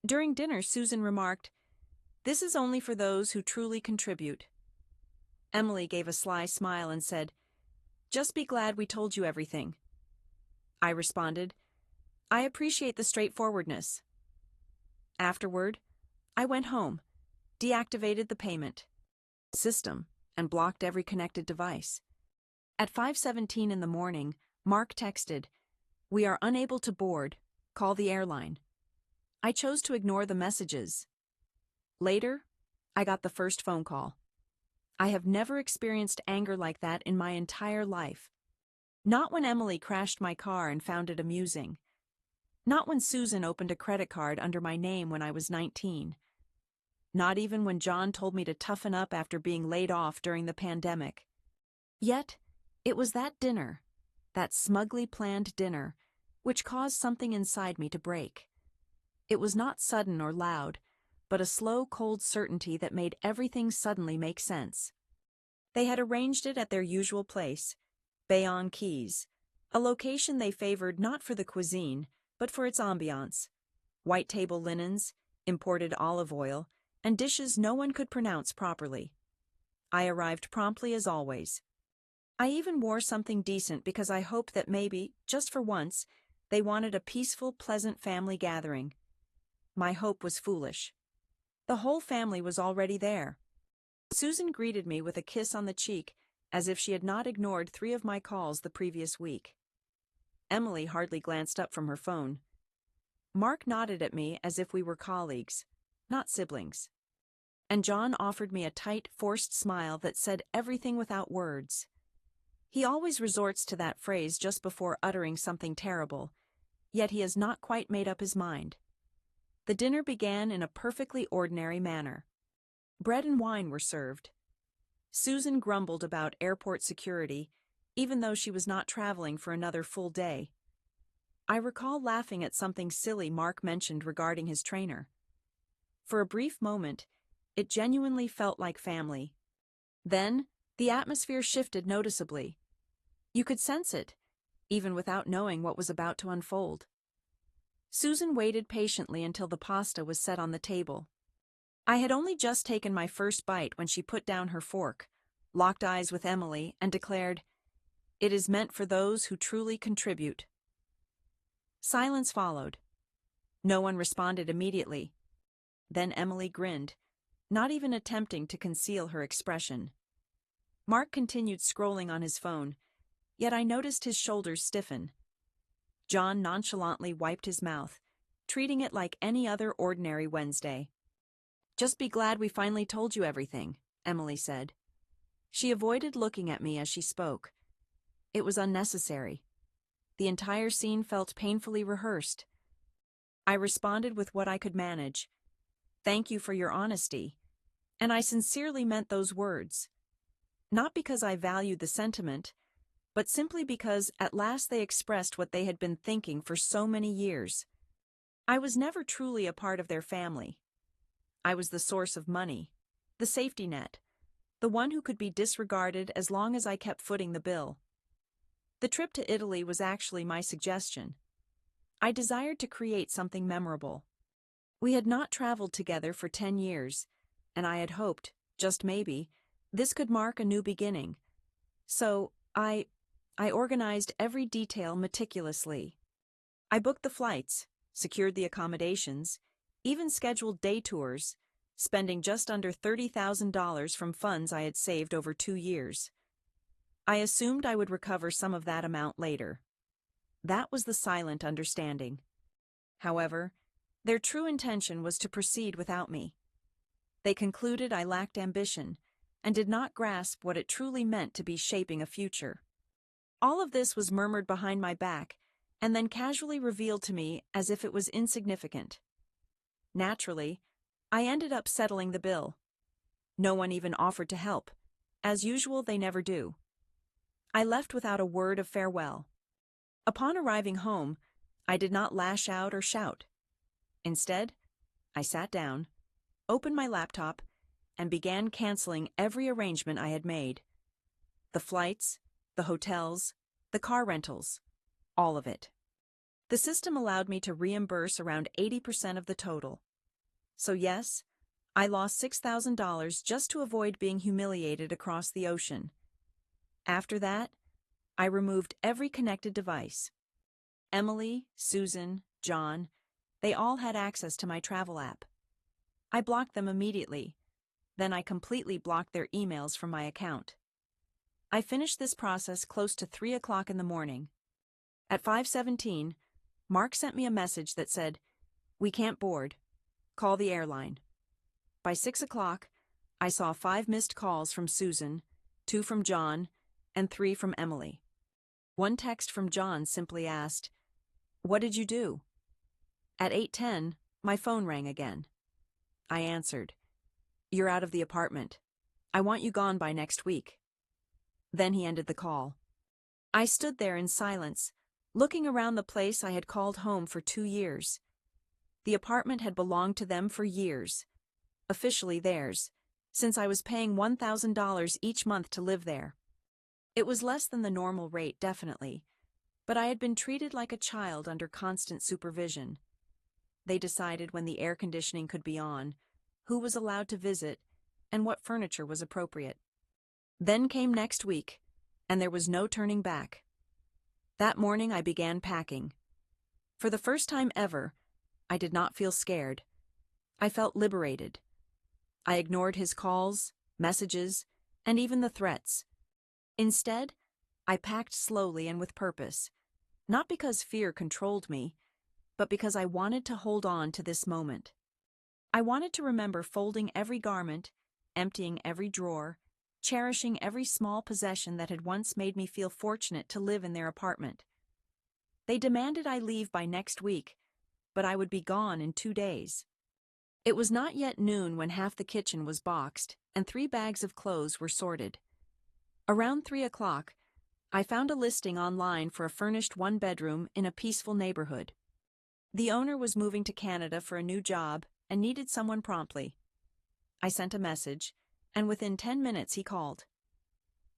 During dinner, Susan remarked, "This is only for those who truly contribute." Emily gave a sly smile and said, "Just be glad we told you everything." I responded, "I appreciate the straightforwardness." Afterward, I went home, deactivated the payment system, and blocked every connected device. At 5:17 in the morning, Mark texted, "We are unable to board. Call the airline." I chose to ignore the messages. Later, I got the first phone call. I have never experienced anger like that in my entire life. Not when Emily crashed my car and found it amusing. Not when Susan opened a credit card under my name when I was 19. Not even when John told me to toughen up after being laid off during the pandemic. Yet, it was that dinner, that smugly planned dinner, which caused something inside me to break. It was not sudden or loud, but a slow, cold certainty that made everything suddenly make sense. They had arranged it at their usual place, Bayonne Keys, a location they favored not for the cuisine, but for its ambiance. White table linens, imported olive oil, and dishes no one could pronounce properly. I arrived promptly as always. I even wore something decent because I hoped that maybe, just for once, they wanted a peaceful, pleasant family gathering. My hope was foolish. The whole family was already there. Susan greeted me with a kiss on the cheek, as if she had not ignored 3 of my calls the previous week. Emily hardly glanced up from her phone. Mark nodded at me as if we were colleagues, not siblings. And John offered me a tight, forced smile that said everything without words. He always resorts to that phrase just before uttering something terrible, yet he has not quite made up his mind. The dinner began in a perfectly ordinary manner. Bread and wine were served. Susan grumbled about airport security, even though she was not traveling for another full day. I recall laughing at something silly Mark mentioned regarding his trainer. For a brief moment, it genuinely felt like family. Then, the atmosphere shifted noticeably. You could sense it, even without knowing what was about to unfold. Susan waited patiently until the pasta was set on the table. I had only just taken my first bite when she put down her fork, locked eyes with Emily, and declared, "It is meant for those who truly contribute." Silence followed. No one responded immediately. Then Emily grinned, not even attempting to conceal her expression. Mark continued scrolling on his phone, yet I noticed his shoulders stiffen. John nonchalantly wiped his mouth, treating it like any other ordinary Wednesday. "Just be glad we finally told you everything," Emily said. She avoided looking at me as she spoke. It was unnecessary. The entire scene felt painfully rehearsed. I responded with what I could manage. "Thank you for your honesty." And I sincerely meant those words. Not because I valued the sentiment, but simply because at last they expressed what they had been thinking for so many years. I was never truly a part of their family. I was the source of money, the safety net, the one who could be disregarded as long as I kept footing the bill. The trip to Italy was actually my suggestion. I desired to create something memorable. We had not traveled together for 10 years, and I had hoped, just maybe, this could mark a new beginning. So, I organized every detail meticulously. I booked the flights, secured the accommodations, even scheduled day tours, spending just under $30,000 from funds I had saved over 2 years. I assumed I would recover some of that amount later. That was the silent understanding. However, their true intention was to proceed without me. They concluded I lacked ambition and did not grasp what it truly meant to be shaping a future. All of this was murmured behind my back and then casually revealed to me as if it was insignificant. Naturally, I ended up settling the bill. No one even offered to help. As usual, they never do. I left without a word of farewell. Upon arriving home, I did not lash out or shout. Instead, I sat down, opened my laptop, and began canceling every arrangement I had made. The flights, the hotels, the car rentals, all of it. The system allowed me to reimburse around 80% of the total. So yes, I lost $6,000 just to avoid being humiliated across the ocean. After that, I removed every connected device. Emily, Susan, John, they all had access to my travel app. I blocked them immediately. Then I completely blocked their emails from my account. I finished this process close to 3 o'clock in the morning. At 5:17, Mark sent me a message that said, "We can't board. Call the airline." By 6 o'clock, I saw 5 missed calls from Susan, 2 from John, and 3 from Emily. One text from John simply asked, "What did you do?" At 8:10, my phone rang again. I answered, "You're out of the apartment. I want you gone by next week." Then he ended the call. I stood there in silence, looking around the place I had called home for 2 years. The apartment had belonged to them for years, officially theirs, since I was paying $1,000 each month to live there. It was less than the normal rate, definitely, but I had been treated like a child under constant supervision. They decided when the air conditioning could be on, who was allowed to visit, and what furniture was appropriate. Then came next week, and there was no turning back. That morning I began packing. For the first time ever, I did not feel scared. I felt liberated. I ignored his calls, messages, and even the threats. Instead, I packed slowly and with purpose, not because fear controlled me, but because I wanted to hold on to this moment. I wanted to remember folding every garment, emptying every drawer, cherishing every small possession that had once made me feel fortunate to live in their apartment. They demanded I leave by next week, but I would be gone in 2 days. It was not yet noon when half the kitchen was boxed and 3 bags of clothes were sorted. Around 3 o'clock, I found a listing online for a furnished 1-bedroom in a peaceful neighborhood. The owner was moving to Canada for a new job and needed someone promptly. I sent a message, and within 10 minutes he called.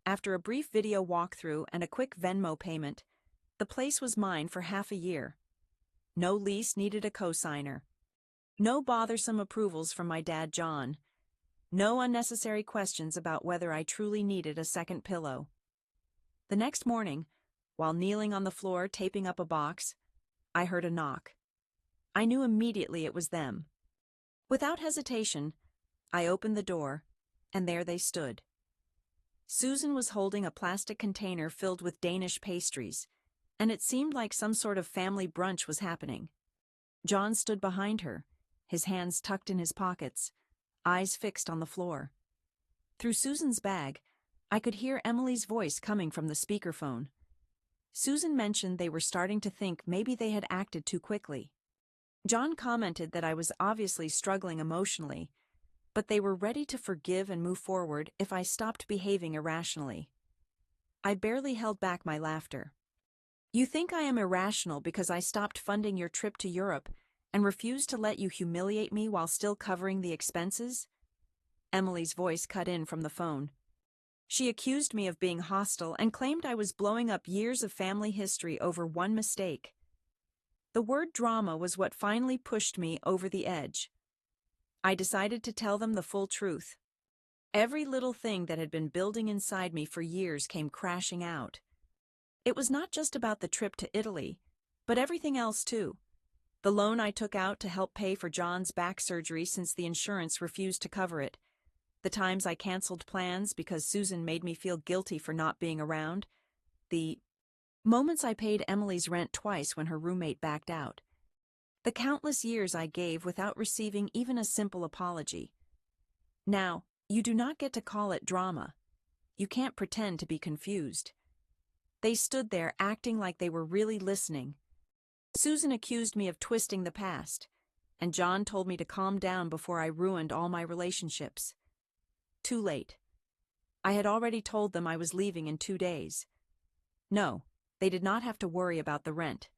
After a brief video walkthrough and a quick Venmo payment, the place was mine for half a year. No lease needed a cosigner. No bothersome approvals from my dad John. No unnecessary questions about whether I truly needed a second pillow. The next morning, while kneeling on the floor taping up a box, I heard a knock. I knew immediately it was them. Without hesitation, I opened the door, and there they stood. Susan was holding a plastic container filled with Danish pastries, and it seemed like some sort of family brunch was happening. John stood behind her, his hands tucked in his pockets, eyes fixed on the floor. Through Susan's bag, I could hear Emily's voice coming from the speakerphone. Susan mentioned they were starting to think maybe they had acted too quickly. John commented that I was obviously struggling emotionally, but they were ready to forgive and move forward if I stopped behaving irrationally. I barely held back my laughter. "You think I am irrational because I stopped funding your trip to Europe and refused to let you humiliate me while still covering the expenses?" Emily's voice cut in from the phone. She accused me of being hostile and claimed I was blowing up years of family history over one mistake. The word drama was what finally pushed me over the edge. I decided to tell them the full truth. Every little thing that had been building inside me for years came crashing out. It was not just about the trip to Italy, but everything else too. The loan I took out to help pay for John's back surgery since the insurance refused to cover it. The times I canceled plans because Susan made me feel guilty for not being around. The moments I paid Emily's rent twice when her roommate backed out. The countless years I gave without receiving even a simple apology. Now, you do not get to call it drama. You can't pretend to be confused. They stood there acting like they were really listening. Susan accused me of twisting the past, and John told me to calm down before I ruined all my relationships. Too late. I had already told them I was leaving in 2 days. No, they did not have to worry about the rent.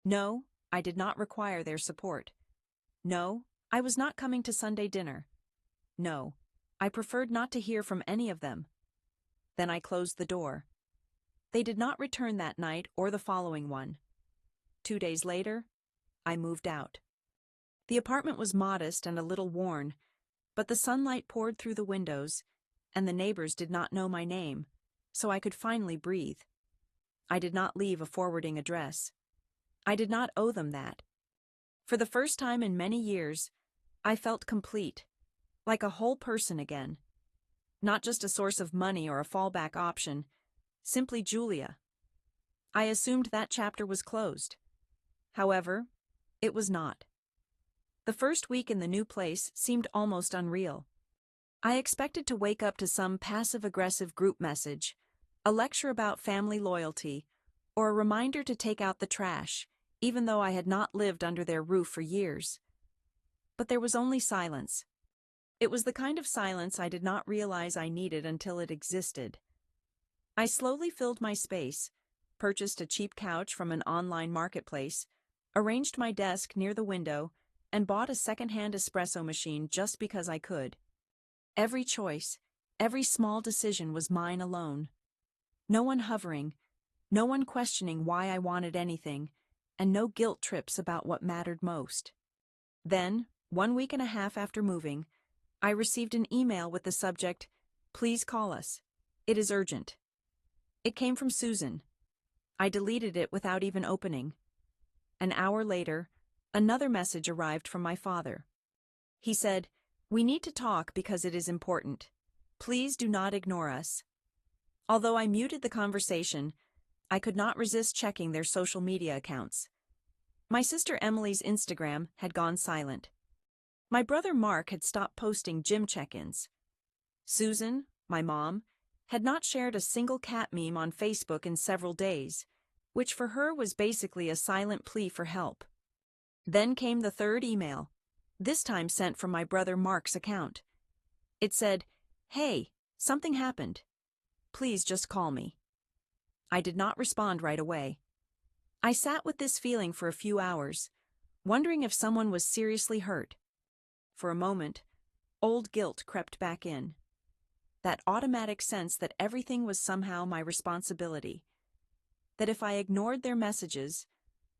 No, I did not require their support. No, I was not coming to Sunday dinner. No, I preferred not to hear from any of them. Then I closed the door. They did not return that night or the following one. 2 days later, I moved out. The apartment was modest and a little worn, but the sunlight poured through the windows, and the neighbors did not know my name, so I could finally breathe. I did not leave a forwarding address. I did not owe them that. For the first time in many years, I felt complete, like a whole person again. Not just a source of money or a fallback option, simply Julia. I assumed that chapter was closed. However, it was not. The first week in the new place seemed almost unreal. I expected to wake up to some passive-aggressive group message, a lecture about family loyalty, or a reminder to take out the trash, even though I had not lived under their roof for years. But there was only silence. It was the kind of silence I did not realize I needed until it existed. I slowly filled my space, purchased a cheap couch from an online marketplace, arranged my desk near the window, and bought a second-hand espresso machine just because I could. Every choice, every small decision was mine alone. No one hovering, no one questioning why I wanted anything, and no guilt trips about what mattered most. Then, 1.5 weeks after moving, I received an email with the subject, "Please call us. It is urgent." It came from Susan. I deleted it without even opening. An hour later, another message arrived from my father. He said, "We need to talk because it is important. Please do not ignore us." Although I muted the conversation, I could not resist checking their social media accounts. My sister Emily's Instagram had gone silent. My brother Mark had stopped posting gym check-ins. Susan, my mom, had not shared a single cat meme on Facebook in several days, which for her was basically a silent plea for help. Then came the third email, this time sent from my brother Mark's account. It said, "Hey, something happened. Please just call me." I did not respond right away. I sat with this feeling for a few hours, wondering if someone was seriously hurt. For a moment, old guilt crept back in. That automatic sense that everything was somehow my responsibility. That if I ignored their messages,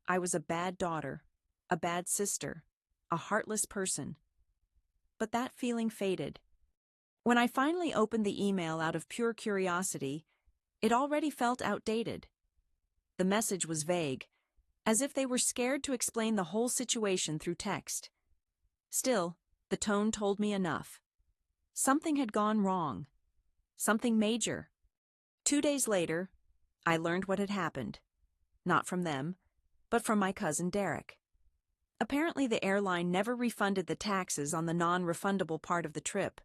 I was a bad daughter, a bad sister, a heartless person. But that feeling faded. When I finally opened the email out of pure curiosity, it already felt outdated. The message was vague, as if they were scared to explain the whole situation through text. Still, the tone told me enough. Something had gone wrong. Something major. 2 days later, I learned what had happened. Not from them, but from my cousin Derek. Apparently the airline never refunded the taxes on the non-refundable part of the trip.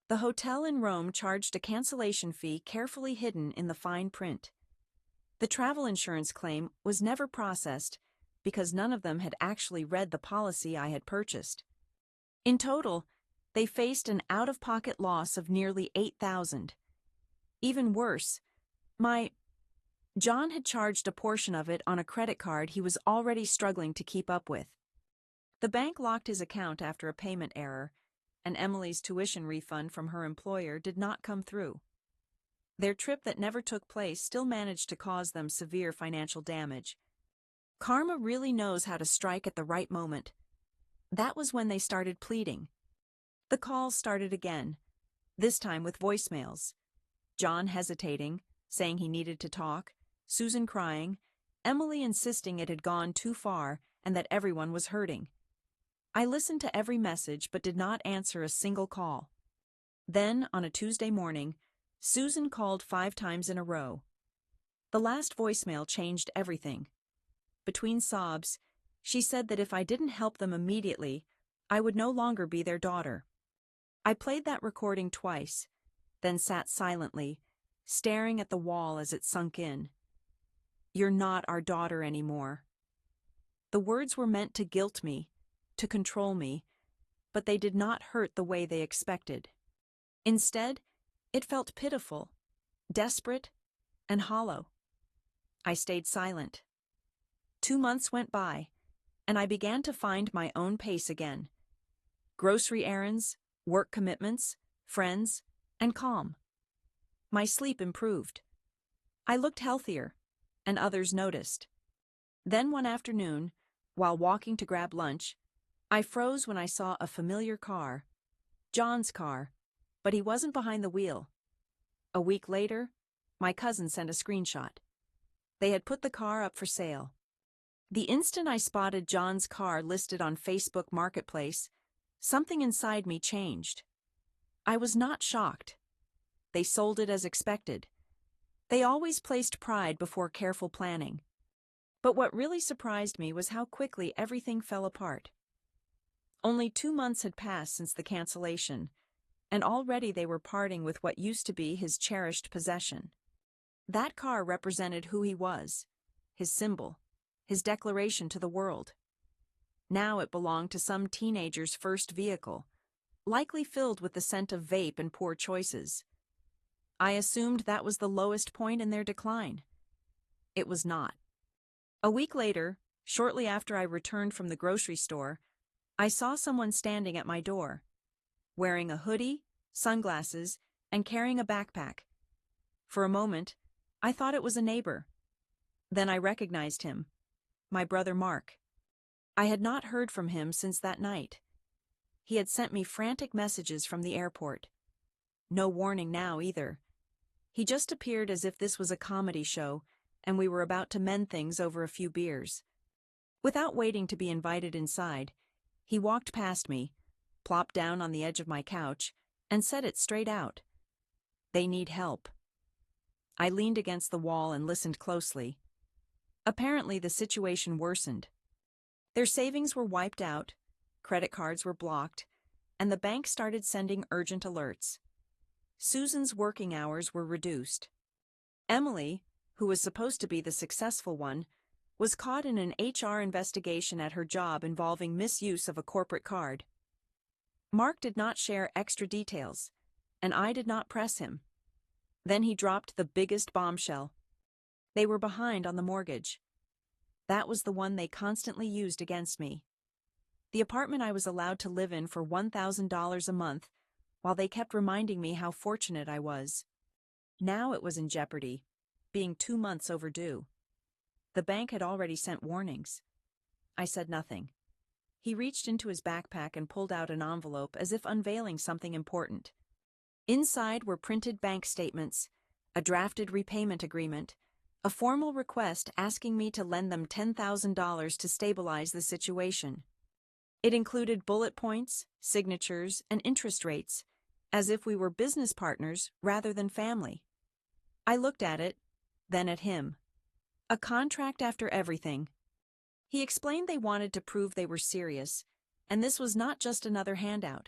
The hotel in Rome charged a cancellation fee carefully hidden in the fine print. The travel insurance claim was never processed because none of them had actually read the policy I had purchased. In total, they faced an out-of-pocket loss of nearly $8,000. Even worse, John had charged a portion of it on a credit card he was already struggling to keep up with. The bank locked his account after a payment error, and Emily's tuition refund from her employer did not come through. Their trip that never took place still managed to cause them severe financial damage. Karma really knows how to strike at the right moment. That was when they started pleading. The calls started again, this time with voicemails. John hesitating, saying he needed to talk, Susan crying, Emily insisting it had gone too far and that everyone was hurting. I listened to every message but did not answer a single call. Then, on a Tuesday morning, Susan called 5 times in a row. The last voicemail changed everything. Between sobs, she said that if I didn't help them immediately, I would no longer be their daughter. I played that recording twice, then sat silently, staring at the wall as it sunk in. "You're not our daughter anymore." The words were meant to guilt me, to control me, but they did not hurt the way they expected. Instead, it felt pitiful, desperate, and hollow. I stayed silent. 2 months went by, and I began to find my own pace again. Grocery errands, work commitments, friends, and calm. My sleep improved. I looked healthier, and others noticed. Then one afternoon, while walking to grab lunch, I froze when I saw a familiar car, John's car, but he wasn't behind the wheel. A week later, my cousin sent a screenshot. They had put the car up for sale. The instant I spotted John's car listed on Facebook Marketplace, something inside me changed. I was not shocked. They sold it as expected. They always placed pride before careful planning. But what really surprised me was how quickly everything fell apart. Only 2 months had passed since the cancellation, and already they were parting with what used to be his cherished possession. That car represented who he was, his symbol, his declaration to the world. Now it belonged to some teenager's first vehicle, likely filled with the scent of vape and poor choices. I assumed that was the lowest point in their decline. It was not. A week later, shortly after I returned from the grocery store, I saw someone standing at my door, wearing a hoodie, sunglasses, and carrying a backpack. For a moment, I thought it was a neighbor. Then I recognized him, my brother Mark. I had not heard from him since that night. He had sent me frantic messages from the airport. No warning now either. He just appeared as if this was a comedy show, and we were about to mend things over a few beers. Without waiting to be invited inside, he walked past me, plopped down on the edge of my couch, and said it straight out. They need help. I leaned against the wall and listened closely. Apparently the situation worsened. Their savings were wiped out, credit cards were blocked, and the bank started sending urgent alerts. Susan's working hours were reduced. Emily, who was supposed to be the successful one, was caught in an HR investigation at her job involving misuse of a corporate card. Mark did not share extra details, and I did not press him. Then he dropped the biggest bombshell. They were behind on the mortgage. That was the one they constantly used against me. The apartment I was allowed to live in for $1,000 a month, while they kept reminding me how fortunate I was. Now it was in jeopardy, being 2 months overdue. The bank had already sent warnings. I said nothing. He reached into his backpack and pulled out an envelope as if unveiling something important. Inside were printed bank statements, a drafted repayment agreement, a formal request asking me to lend them $10,000 to stabilize the situation. It included bullet points, signatures, and interest rates, as if we were business partners rather than family. I looked at it, then at him. A contract after everything. He explained they wanted to prove they were serious, and this was not just another handout.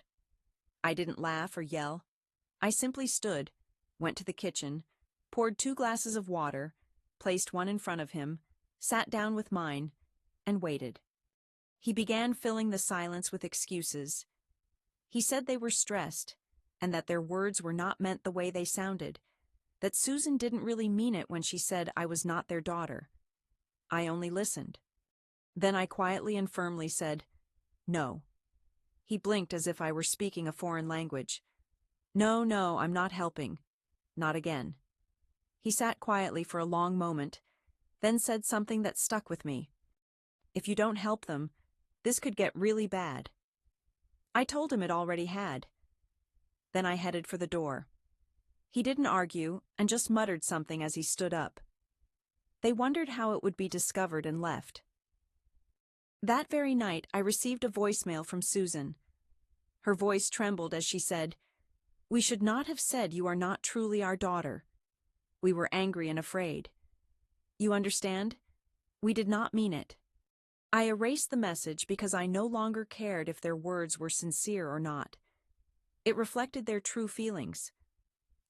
I didn't laugh or yell. I simply stood, went to the kitchen, poured 2 glasses of water, placed one in front of him, sat down with mine, and waited. He began filling the silence with excuses. He said they were stressed, and that their words were not meant the way they sounded, that Susan didn't really mean it when she said I was not their daughter. I only listened. Then I quietly and firmly said, "No." He blinked as if I were speaking a foreign language. No, I'm not helping. Not again." He sat quietly for a long moment, then said something that stuck with me. "If you don't help them, this could get really bad." I told him it already had. Then I headed for the door. He didn't argue and just muttered something as he stood up. They wondered how it would be discovered and left. That very night, I received a voicemail from Susan. Her voice trembled as she said, "We should not have said you are not truly our daughter. We were angry and afraid. You understand? We did not mean it." I erased the message because I no longer cared if their words were sincere or not. It reflected their true feelings.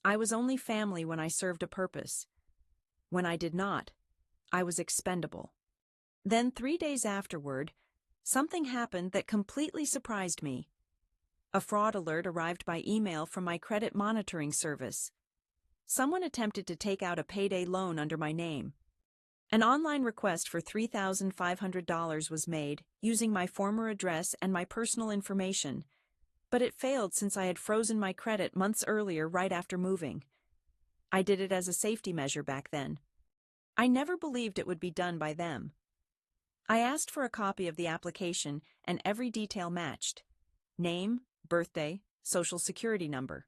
I was only family when I served a purpose. When I did not, I was expendable. Then 3 days afterward, something happened that completely surprised me. A fraud alert arrived by email from my credit monitoring service. Someone attempted to take out a payday loan under my name. An online request for $3,500 was made using my former address and my personal information, but it failed since I had frozen my credit months earlier right after moving. I did it as a safety measure back then. I never believed it would be done by them. I asked for a copy of the application, and every detail matched: name, birthday, social security number.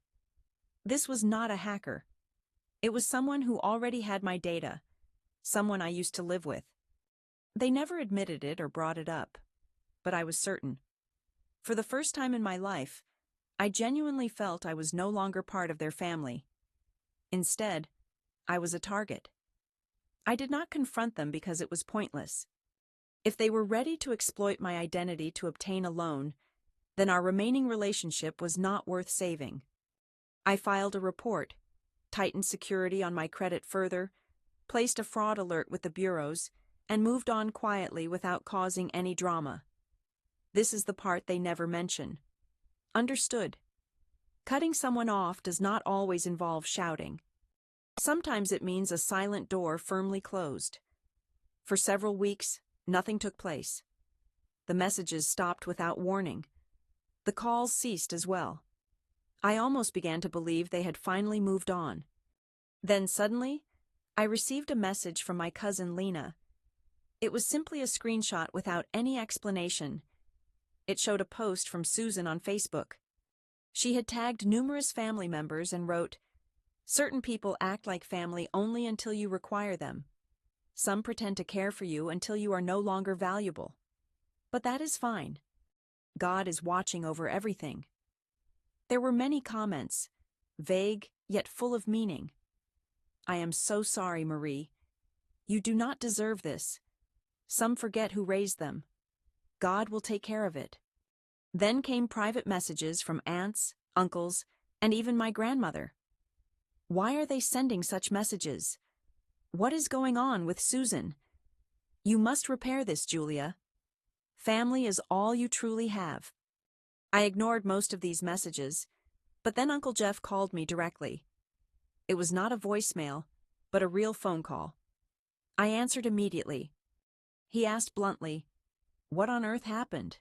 This was not a hacker. It was someone who already had my data, someone I used to live with. They never admitted it or brought it up, but I was certain. For the first time in my life, I genuinely felt I was no longer part of their family. Instead, I was a target. I did not confront them because it was pointless. If they were ready to exploit my identity to obtain a loan, then our remaining relationship was not worth saving. I filed a report, tightened security on my credit further, placed a fraud alert with the bureaus, and moved on quietly without causing any drama. This is the part they never mention. Understood. Cutting someone off does not always involve shouting. Sometimes it means a silent door firmly closed. For several weeks, nothing took place. The messages stopped without warning. The calls ceased as well. I almost began to believe they had finally moved on. Then suddenly, I received a message from my cousin Lena. It was simply a screenshot without any explanation. It showed a post from Susan on Facebook. She had tagged numerous family members and wrote, "Certain people act like family only until you require them. Some pretend to care for you until you are no longer valuable. But that is fine. God is watching over everything." There were many comments, vague yet full of meaning. "I am so sorry, Marie. You do not deserve this. Some forget who raised them. God will take care of it." Then came private messages from aunts, uncles, and even my grandmother. Why are they sending such messages? What is going on with Susan? You must repair this, Julia. Family is all you truly have. I ignored most of these messages, but then Uncle Jeff called me directly. It was not a voicemail, but a real phone call. I answered immediately. He asked bluntly, "What on earth happened?"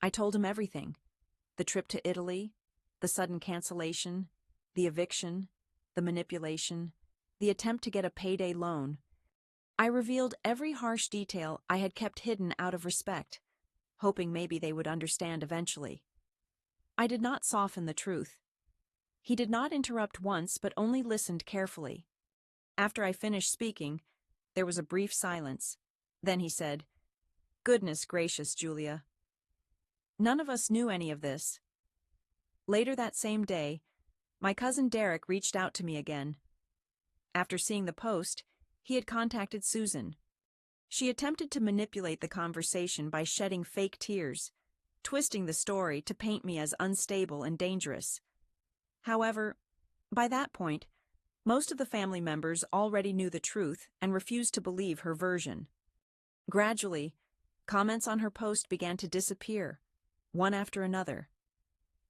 I told him everything: the trip to Italy, the sudden cancellation, the eviction, the manipulation, the attempt to get a payday loan. I revealed every harsh detail I had kept hidden out of respect, hoping maybe they would understand eventually. I did not soften the truth. He did not interrupt once, but only listened carefully. After I finished speaking, there was a brief silence. Then he said, "Goodness gracious, Julia. None of us knew any of this." Later that same day, my cousin Derek reached out to me again. After seeing the post, he had contacted Susan. She attempted to manipulate the conversation by shedding fake tears, twisting the story to paint me as unstable and dangerous. However, by that point, most of the family members already knew the truth and refused to believe her version. Gradually, comments on her post began to disappear, one after another.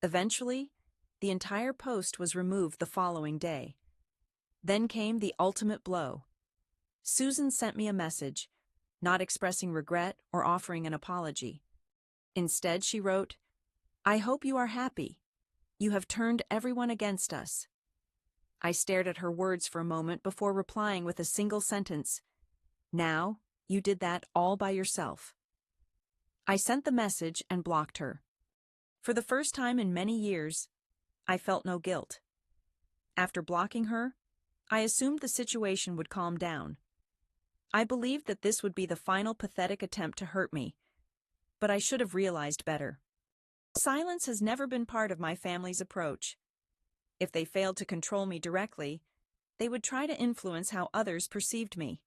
Eventually, the entire post was removed the following day. Then came the ultimate blow. Susan sent me a message, not expressing regret or offering an apology. Instead, she wrote, "I hope you are happy. You have turned everyone against us." I stared at her words for a moment before replying with a single sentence, "Now, you did that all by yourself." I sent the message and blocked her. For the first time in many years, I felt no guilt. After blocking her, I assumed the situation would calm down. I believed that this would be the final pathetic attempt to hurt me, but I should have realized better. Silence has never been part of my family's approach. If they failed to control me directly, they would try to influence how others perceived me.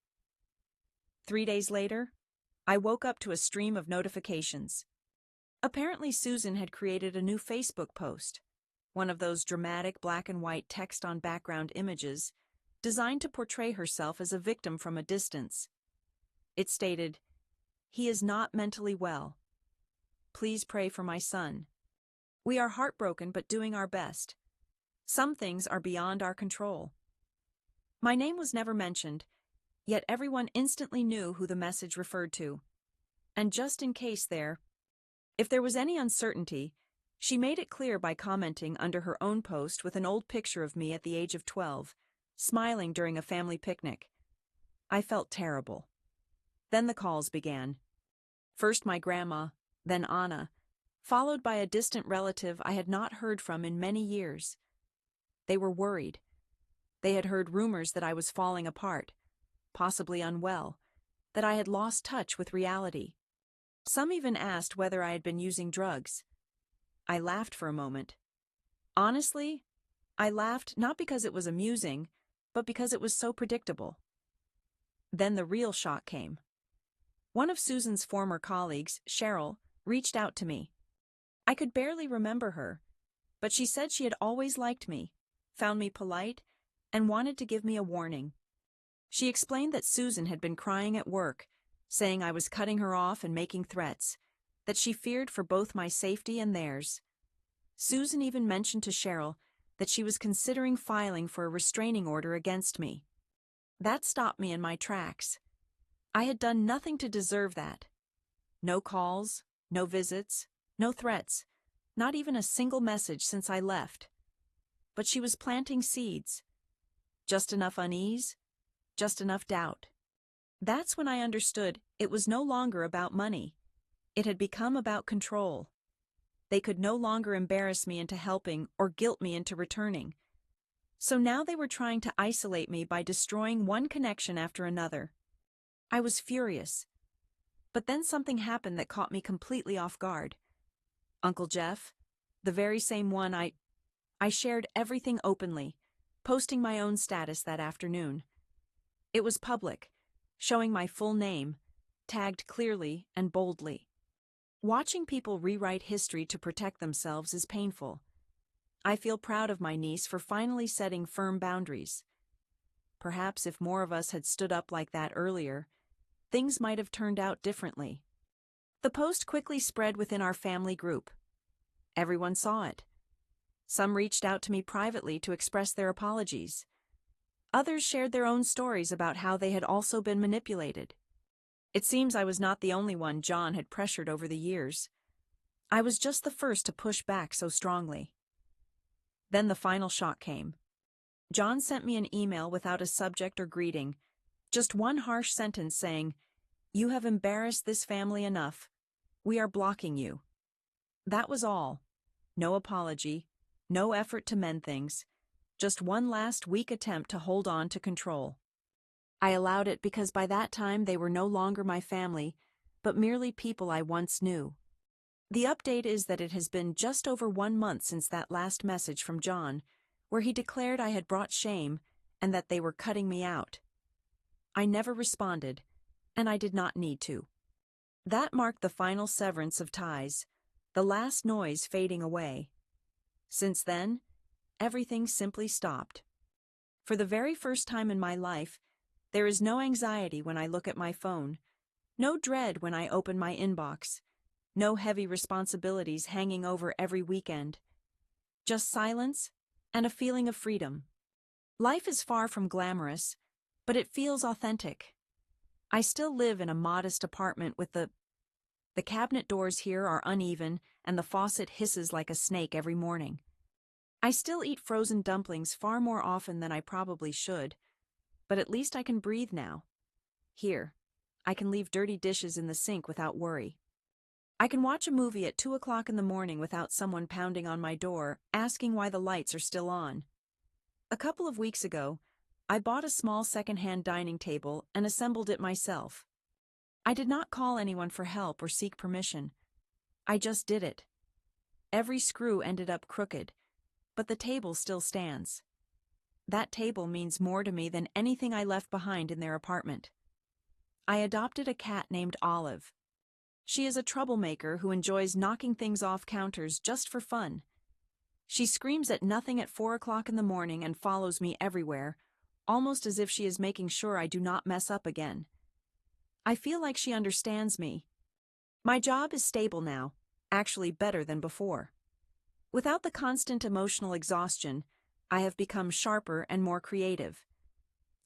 3 days later, I woke up to a stream of notifications. Apparently, Susan had created a new Facebook post, one of those dramatic black and white text on background images designed to portray herself as a victim from a distance. It stated, "He is not mentally well. Please pray for my son. We are heartbroken but doing our best. Some things are beyond our control." My name was never mentioned, yet everyone instantly knew who the message referred to. And just in case if there was any uncertainty, she made it clear by commenting under her own post with an old picture of me at the age of 12, smiling during a family picnic. I felt terrible. Then the calls began. First my grandma, then Anna, followed by a distant relative I had not heard from in many years. They were worried. They had heard rumors that I was falling apart, possibly unwell, that I had lost touch with reality. Some even asked whether I had been using drugs. I laughed for a moment. Honestly, I laughed not because it was amusing, but because it was so predictable. Then the real shock came. One of Susan's former colleagues, Cheryl, reached out to me. I could barely remember her, but she said she had always liked me, found me polite, and wanted to give me a warning. She explained that Susan had been crying at work, saying I was cutting her off and making threats, that she feared for both my safety and theirs. Susan even mentioned to Cheryl that she was considering filing for a restraining order against me. That stopped me in my tracks. I had done nothing to deserve that. No calls, no visits, no threats, not even a single message since I left. But she was planting seeds. Just enough unease, just enough doubt. That's when I understood it was no longer about money. It had become about control. They could no longer embarrass me into helping or guilt me into returning. So now they were trying to isolate me by destroying one connection after another. I was furious. But then something happened that caught me completely off guard. Uncle Jeff, the very same one I shared everything openly, posting my own status that afternoon. It was public, showing my full name, tagged clearly and boldly. Watching people rewrite history to protect themselves is painful. I feel proud of my niece for finally setting firm boundaries. Perhaps if more of us had stood up like that earlier, things might have turned out differently. The post quickly spread within our family group. Everyone saw it. Some reached out to me privately to express their apologies. Others shared their own stories about how they had also been manipulated. It seems I was not the only one John had pressured over the years. I was just the first to push back so strongly. Then the final shock came. John sent me an email without a subject or greeting, just one harsh sentence saying, "You have embarrassed this family enough. We are blocking you." That was all. No apology, no effort to mend things, just one last weak attempt to hold on to control. I allowed it because by that time they were no longer my family, but merely people I once knew. The update is that it has been just over 1 month since that last message from John, where he declared I had brought shame and that they were cutting me out. I never responded, and I did not need to. That marked the final severance of ties, the last noise fading away. Since then, everything simply stopped. For the very first time in my life, there is no anxiety when I look at my phone, no dread when I open my inbox, no heavy responsibilities hanging over every weekend. Just silence and a feeling of freedom. Life is far from glamorous, but it feels authentic. I still live in a modest apartment with the cabinet doors here are uneven and the faucet hisses like a snake every morning. I still eat frozen dumplings far more often than I probably should, but at least I can breathe now. Here, I can leave dirty dishes in the sink without worry. I can watch a movie at 2 o'clock in the morning without someone pounding on my door, asking why the lights are still on. A couple of weeks ago, I bought a small second-hand dining table and assembled it myself. I did not call anyone for help or seek permission. I just did it. Every screw ended up crooked, but the table still stands. That table means more to me than anything I left behind in their apartment. I adopted a cat named Olive. She is a troublemaker who enjoys knocking things off counters just for fun. She screams at nothing at 4 o'clock in the morning and follows me everywhere, almost as if she is making sure I do not mess up again. I feel like she understands me. My job is stable now, actually better than before. Without the constant emotional exhaustion, I have become sharper and more creative.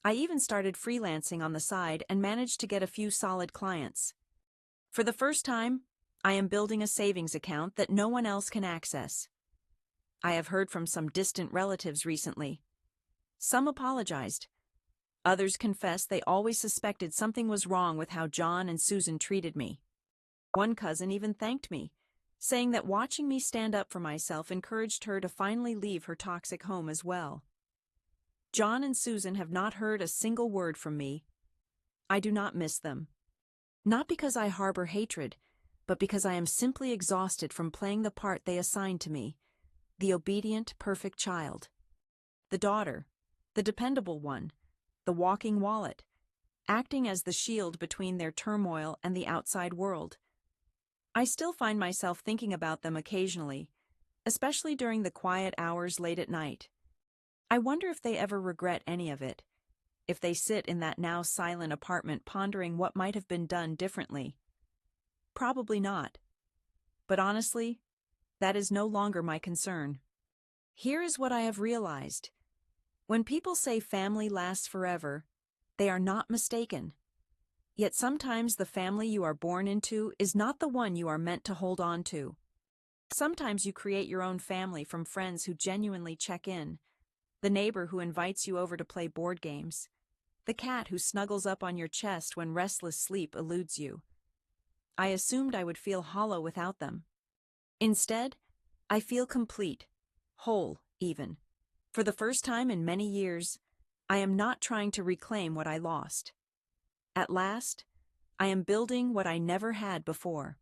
I even started freelancing on the side and managed to get a few solid clients. For the first time, I am building a savings account that no one else can access. I have heard from some distant relatives recently. Some apologized. Others confessed they always suspected something was wrong with how John and Susan treated me. One cousin even thanked me, saying that watching me stand up for myself encouraged her to finally leave her toxic home as well. John and Susan have not heard a single word from me. I do not miss them. Not because I harbor hatred, but because I am simply exhausted from playing the part they assigned to me, the obedient, perfect child. The daughter, the dependable one, the walking wallet, acting as the shield between their turmoil and the outside world. I still find myself thinking about them occasionally, especially during the quiet hours late at night. I wonder if they ever regret any of it, if they sit in that now silent apartment pondering what might have been done differently. Probably not. But honestly, that is no longer my concern. Here is what I have realized. When people say family lasts forever, they are not mistaken. Yet sometimes the family you are born into is not the one you are meant to hold on to. Sometimes you create your own family from friends who genuinely check in, the neighbor who invites you over to play board games, the cat who snuggles up on your chest when restless sleep eludes you. I assumed I would feel hollow without them. Instead, I feel complete, whole even. For the first time in many years, I am not trying to reclaim what I lost. At last, I am building what I never had before.